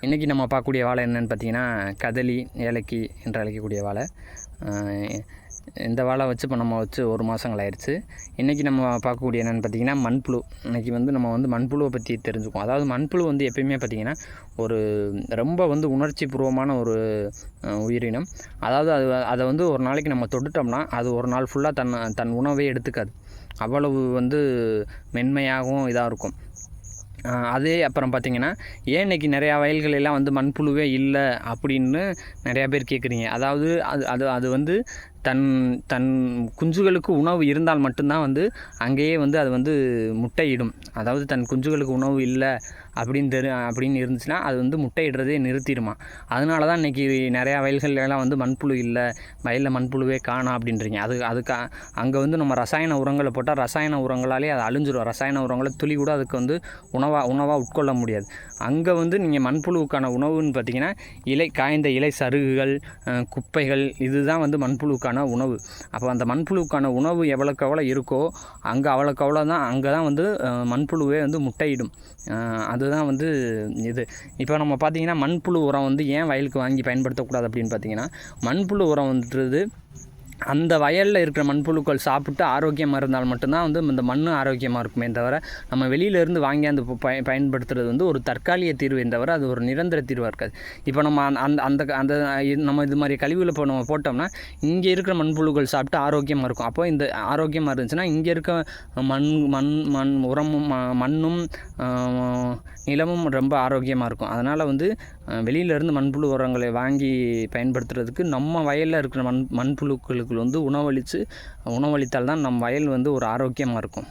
இன்றைக்கி நம்ம பார்க்கக்கூடிய வாழை என்னென்னு பார்த்தீங்கன்னா கதலி ஏலக்கி என்று அழைக்கக்கூடிய வாழை. இந்த வாழை வச்சு இப்போ நம்ம வச்சு 1 மாதங்கள் ஆயிடுச்சு. இன்றைக்கி நம்ம பார்க்கக்கூடிய என்னென்னு பார்த்தீங்கன்னா மண்புழு. இன்றைக்கி நம்ம மண்புழுவை பற்றி தெரிஞ்சுக்குவோம். அதாவது மண்புழு எப்பயுமே பார்த்திங்கன்னா ஒரு ரொம்ப உணர்ச்சி பூர்வமான ஒரு உயிரினம். அதாவது அதை ஒரு நாளைக்கு நம்ம தொட்டுட்டோம்னா அது ஒரு நாள் ஃபுல்லாக தன் உணவே எடுத்துக்காது. அவ்வளவு மென்மையாகவும் இதாக இருக்கும். அதே அப்புறம் பார்த்திங்கன்னா ஏன் இன்றைக்கி நிறையா வயல்கள் எல்லாம் மண்புழுவே இல்லை அப்படின்னு நிறையா பேர் கேட்குறீங்க. அதாவது அது தன் தன் குஞ்சுகளுக்கு உணவு இருந்தால் மட்டும்தான் அங்கேயே அது முட்டையிடும். அதாவது தன் குஞ்சுகளுக்கு உணவு இல்லை அப்படின்னு இருந்துச்சுன்னா அது முட்டையிடுறதே நிறுத்திடுமா. அதனால தான் இன்றைக்கி நிறையா வயல்கள்லாம் மண்புழு இல்லை, வயலில் மண்புழுவே காணோம் அப்படின்றீங்க. அதுக்கு அங்கே நம்ம ரசாயன உரங்களை போட்டால் ரசாயன உரங்களாலே அது அழிஞ்சிடும். ரசாயன உரங்களை துளி கூட அதுக்கு உணவாக உட்கொள்ள முடியாது. அங்கே நீங்கள் மண்புழுவுக்கான உணவுன்னு பார்த்திங்கன்னா காய்ந்த இலை சருகுகள், குப்பைகள், இதுதான் மண்புழுவுக்கான உணவு. அப்போ அந்த மண்புழுவுக்கான உணவு எவ்வளோக்கு எவ்வளோ இருக்கோ அவ்வளோக்கு அவ்வளோ தான் அங்கே தான் மண்புழுவே முட்டையிடும். அதுதான் இது. இப்போ நம்ம பார்த்திங்கன்னா மண்புழு உரம் ஏன் வயலுக்கு வாங்கி பயன்படுத்தக்கூடாது அப்படின்னு பார்த்திங்கன்னா, மண்புழு உரம்ன்றது அந்த வயலில் இருக்கிற மண்புழுக்கள் சாப்பிட்டு ஆரோக்கியமாக இருந்தால் மட்டும்தான் இந்த மண் ஆரோக்கியமாக இருக்குமே தவிர நம்ம வெளியிலேருந்து வாங்கி அந்த பயன்படுத்துறது ஒரு தற்காலிக தீர்வை தவிர அது ஒரு நிரந்தர தீர்வாக இருக்காது. இப்போ நம்ம அந்த நம்ம இது மாதிரி கழிவுகளை இப்போ நம்ம போட்டோம்னா இங்கே இருக்கிற மண்புழுக்கள் சாப்பிட்டு ஆரோக்கியமாக இருக்கும். அப்போ இந்த ஆரோக்கியமாக இருந்துச்சுன்னா இங்கே இருக்க மண் உரமும் மண்ணும் நிலமும் ரொம்ப ஆரோக்கியமாக இருக்கும். அதனால் வெளியிலேருந்து மண்புழு உரங்களை வாங்கி பயன்படுத்துறதுக்கு நம்ம வயலில் இருக்கிற மண்புழுக்களுக்கு உணவளித்தால் தான் நம் வயல் ஒரு ஆரோக்கியமாக இருக்கும்.